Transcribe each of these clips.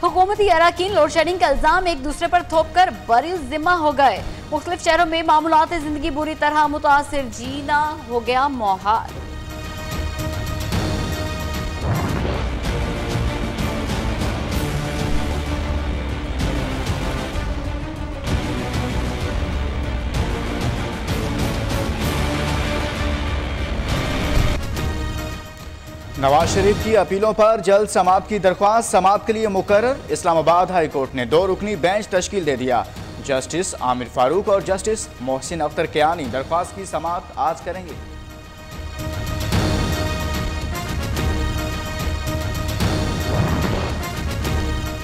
हुकूमती अराकीन load shedding का इल्जाम एक दूसरे पर थोप कर बरी जिम्मा हो गए। मुख्तलिफ शहरों में मामूलात जिंदगी बुरी तरह मुतासिर, जीना हो गया मोहाल। नवाज शरीफ की अपीलों पर जल्द समाअत की दरख्वास्त समाअत के लिए मुकर्रर। इस्लामाबाद हाई कोर्ट ने 2 रुकनी बेंच तश्कील दे दिया। जस्टिस आमिर फारूक और जस्टिस मोहसिन अख्तर कियानी दरख्वास्त की समाअत आज करेंगे।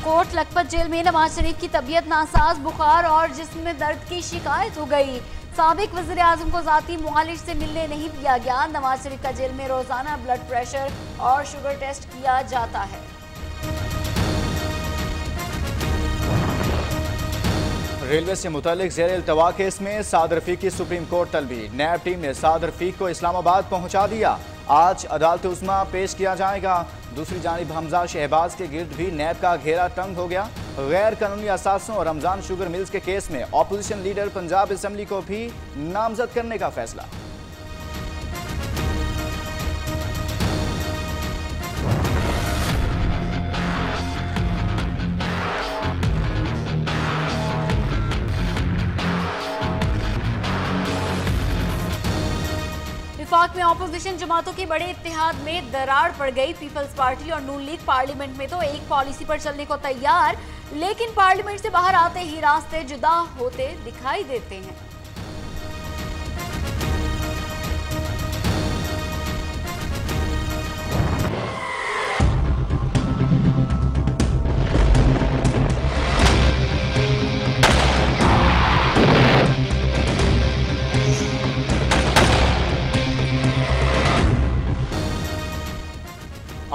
कोट लखपत जेल में नवाज शरीफ की तबीयत नासाज, बुखार और जिस्म में दर्द की शिकायत हो गई। साबिक वज़ीर आज़म को ज़ाती मुआलिज से मिलने नहीं दिया गया। नवाज शरीफ का जेल में रोजाना ब्लड प्रेशर और शुगर टेस्ट किया जाता है। रेलवे से मुतल्लिक ज़ेर इल्तवा केस में साद रफीक की सुप्रीम कोर्ट तलबी। नैब टीम ने साद रफीक को इस्लामाबाद पहुंचा दिया। आज अदालत उस्मा पेश किया जाएगा। दूसरी जानिब हमजा शहबाज के गिर्द भी नैब का घेरा तंग हो गया। गैर कानूनी असासों और रमजान शुगर मिल्स के केस में ऑपोजिशन लीडर पंजाब असेंबली को भी नामजद करने का फैसला। वफाक में ऑपोजिशन जमातों के बड़े इत्तेहाद में दरार पड़ गई। पीपल्स पार्टी और नून लीग पार्लियामेंट में तो एक पॉलिसी पर चलने को तैयार, लेकिन पार्लियामेंट से बाहर आते ही रास्ते जुदा होते दिखाई देते हैं।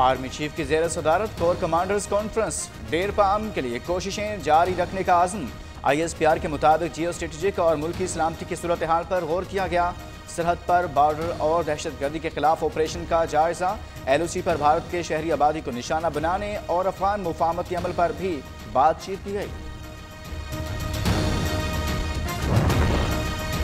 आर्मी चीफ की ज़ेर सदारत core commanders conference. Der palm के लिए कोशिशें जारी रखने का आज़म। ISPR के मुताबिक जियो स्ट्रेटेजिक और मुल्की सलामती की सूरत हाल पर गौर किया गया। सरहद पर बॉर्डर और दहशतगर्दी के खिलाफ ऑपरेशन का जायजा। LOC पर भारत के शहरी आबादी को निशाना बनाने और अफगान मुफाहमती अमल पर भी बातचीत की गई।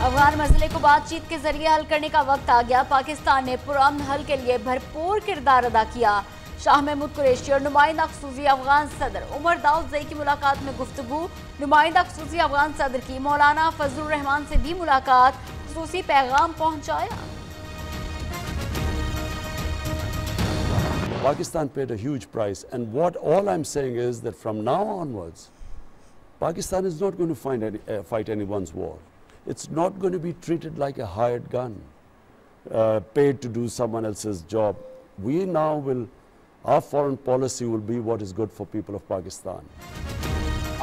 अफगान मसले को बातचीत के जरिए हल करने का वक्त आ गया। पाकिस्तान ने पुरअमन हल के लिए भरपूर किरदार अदा किया। शाह महमूद कुरैशी और नुमाइंदा खसूसी अफगान सदर उमर दाऊदज़ई की मुलाकात में गुफ्तगू। नुमाइंदा खसूसी अफगान सदर की मौलाना फजलुर रहमान से भी मुलाकात, खसूसी पैगाम पहुंचाया। Pakistan paid a huge price, and what all I'm saying is that from now onwards, Pakistan is not going to fight anyone's war. It's not going to be treated like a hired gun, paid to do someone else's job. Our foreign policy will be what is good for people of Pakistan.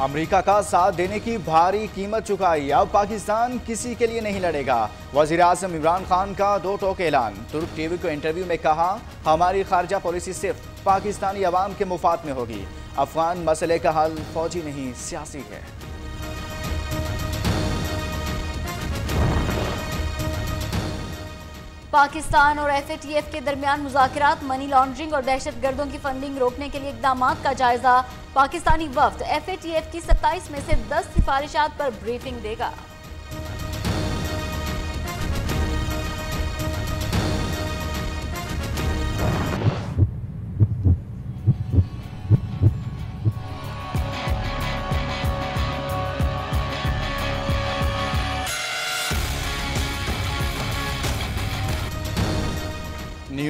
America का साथ देने की भारी कीमत चुकाई। अब पाकिस्तान किसी के लिए नहीं लड़ेगा। वज़ीर आज़म इमरान खान का 2 टोक ऐलान। तुर्क टीवी को इंटरव्यू में कहा, हमारी खारजा पॉलिसी सिर्फ पाकिस्तानी अवाम के मुफाद में होगी। अफगान मसले का हल फौजी नहीं सियासी है। पाकिस्तान और FATF के दरमियान मुज़ाकरात। मनी लॉन्ड्रिंग और दहशतगर्दों की फंडिंग रोकने के लिए इक़दामात का जायजा। पाकिस्तानी वफ्द FATF की 27 में से 10 सिफारिशात पर ब्रीफिंग देगा।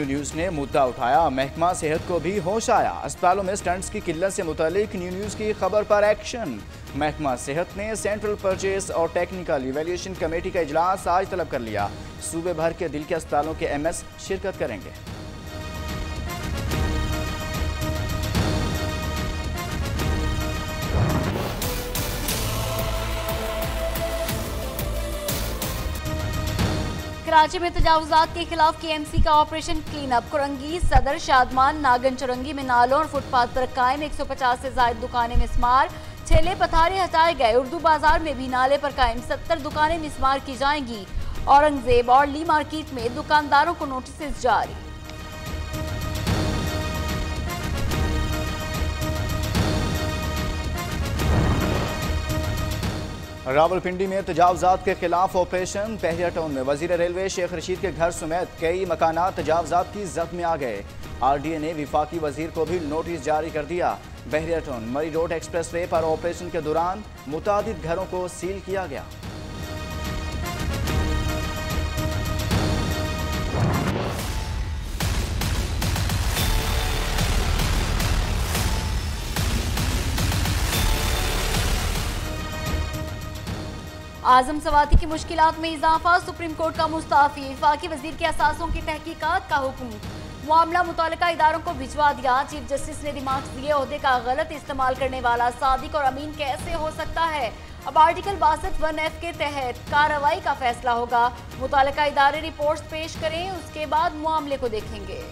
न्यूज़ ने मुद्दा उठाया, महकमा सेहत को भी होश आया। अस्पतालों में स्टंट्स की किल्लत से मुतालिक न्यूज़ की खबर पर एक्शन। महकमा सेहत ने सेंट्रल परचेज और टेक्निकल इवैल्यूएशन कमेटी का इजलास आज तलब कर लिया। सूबे भर के दिल के अस्पतालों के MS शिरकत करेंगे। कराची में तजावुजात के खिलाफ KMC का ऑपरेशन क्लीन अप। कुरंगी सदर शादमान नागन चुरंगी में नालों और फुटपाथ पर कायम 150 से ज्यादा दुकानें मिसमार। ठेले पथारे हटाए गए। उर्दू बाजार में भी नाले पर कायम 70 दुकानें मिसमार की जाएंगी। औरंगजेब और ली मार्केट में दुकानदारों को नोटिस जारी। रावलपिंडी में तजावजात के खिलाफ ऑपरेशन। बहरिया टाउन में वजीर रेलवे शेख रशीद के घर समेत कई मकानात तजावजात की जद में आ गए। RDA ने विफाकी वजीर को भी नोटिस जारी कर दिया। बहरिया टाउन मरी रोड एक्सप्रेस वे पर ऑपरेशन के दौरान मुतादिद घरों को सील किया गया। आजम सवाती की मुश्किलात में इजाफा। सुप्रीम कोर्ट का मुस्ताफी। वफाकी वजीर के असासों की तहकीकात का हुक्म। मामला मुतालिका इदारों को भिजवा दिया। चीफ जस्टिस ने रिमार्क्स दिए। ओहदे का गलत इस्तेमाल करने वाला सादिक और अमीन कैसे हो सकता है। अब आर्टिकल 62(1)(f) के तहत कार्रवाई का फैसला होगा। मुतालिका इदारे रिपोर्ट्स पेश करें, उसके बाद मामले को देखेंगे।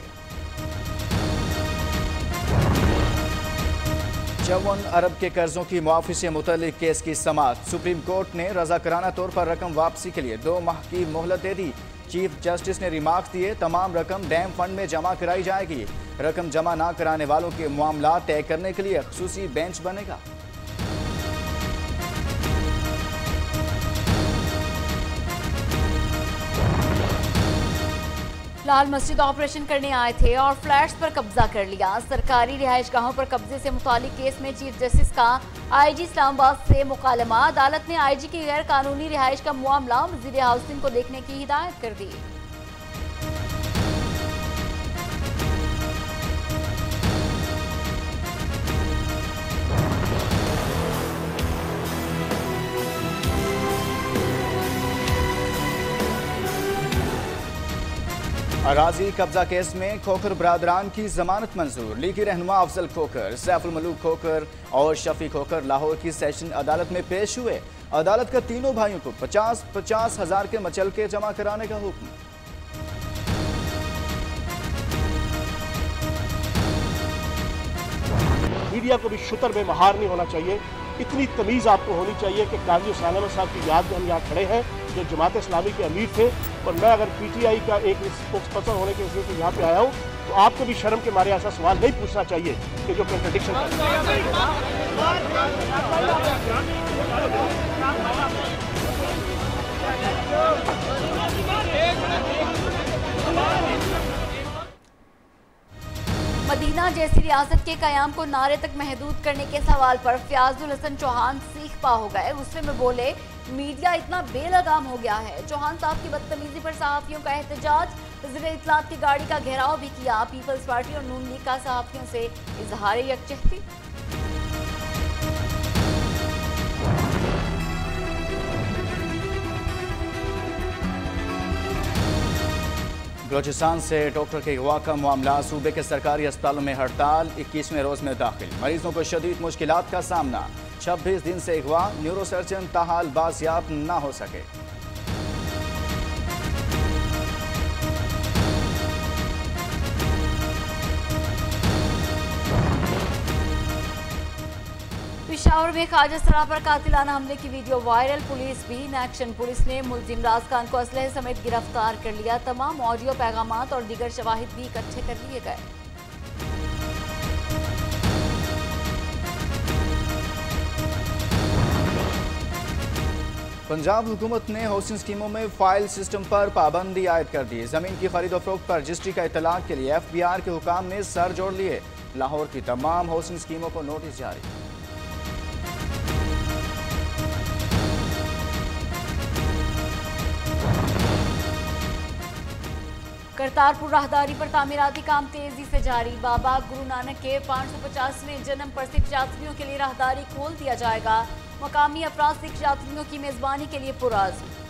54 अरब के कर्जों की मुआफी से मुतल्लिक केस की समाअत। सुप्रीम कोर्ट ने रजाकराना तौर पर रकम वापसी के लिए 2 माह की मोहलत दे दी। चीफ जस्टिस ने रिमार्क्स दिए, तमाम रकम डैम फंड में जमा कराई जाएगी। रकम जमा ना कराने वालों के मामला तय करने के लिए खुसूसी बेंच बनेगा। लाल मस्जिद ऑपरेशन करने आए थे और फ्लैट्स पर कब्जा कर लिया। सरकारी रिहाइश गाहों पर कब्जे से मुतालिक केस में चीफ जस्टिस का IG इस्लामाबाद से मुकालमा। अदालत ने IG की गैर कानूनी रिहाइश का मामला वज़ीर हाउसिंग को देखने की हिदायत कर दी। अराजी कब्जा केस में खोखर बरादरान की जमानत मंजूर। लीगी रहनुमा अफजल खोखर, सैफुल मलूक खोखर और शफी खोखर लाहौर की सेशन अदालत में पेश हुए। अदालत का तीनों भाइयों को 50-50 हजार के मचलके जमा कराने का हुक्म। मीडिया को भी शुतर में महार नहीं होना चाहिए। इतनी तमीज़ आपको होनी चाहिए कि काजी सालमा साहब की याद में हम यहाँ खड़े हैं, जो जमात इस्लामी के अमीर थे, और मैं अगर PTI का एक स्पोक्सपर्सन होने के वजह से यहाँ पे आया हूँ, तो आपको भी शर्म के मारे ऐसा सवाल नहीं पूछना चाहिए कि जो कंट्रडिक्शन मदीना जैसी रियासत के कयाम को नारे तक महदूद करने के सवाल पर फयाजुल हसन चौहान सीख पा हो गए। गुस्से में बोले, मीडिया इतना बेलगाम हो गया है। चौहान साहब की बदतमीजी पर सहाफियों का एहतजाज। वज़ीर इत्तलात की गाड़ी का घेराव भी किया। पीपल्स पार्टी और नून लीग का सहाफियों से इजहार यकजहती। बलोचिस्तान से डॉक्टर के अगवा का मामला। सूबे के सरकारी अस्पतालों में हड़ताल 21वें रोज में दाखिल। मरीजों को शदीद मुश्किलात का सामना। 26 दिन से अगवा, न्यूरोसर्जन ताहाल बाजियाब न हो सके। पेशावर में ख्वाजा सरा पर कातिलाना हमले की वीडियो वायरल। पुलिस भी इन एक्शन। पुलिस ने मुलजिम राज खान को असलहे समेत गिरफ्तार कर लिया। तमाम ऑडियो पैगामात और दीगर शवाहिद भी इकट्ठे कर लिए गए। पंजाब हुकूमत ने हाउसिंग स्कीमों में फाइल सिस्टम पर पाबंदी आयद कर दी। जमीन की खरीदो फरोख्त पर रजिस्ट्री का इतलाक के लिए FBR के हुकाम ने सर जोड़ लिए। लाहौर की तमाम हाउसिंग स्कीमों को नोटिस जारी। करतारपुर राहदारी पर तामीराती काम तेजी से जारी। बाबा गुरु नानक के 550वें जन्म पर सिख यात्रियों के लिए राहदारी खोल दिया जाएगा। मकामी अफराद सिख यात्रियों की मेजबानी के लिए पुरअज़्म।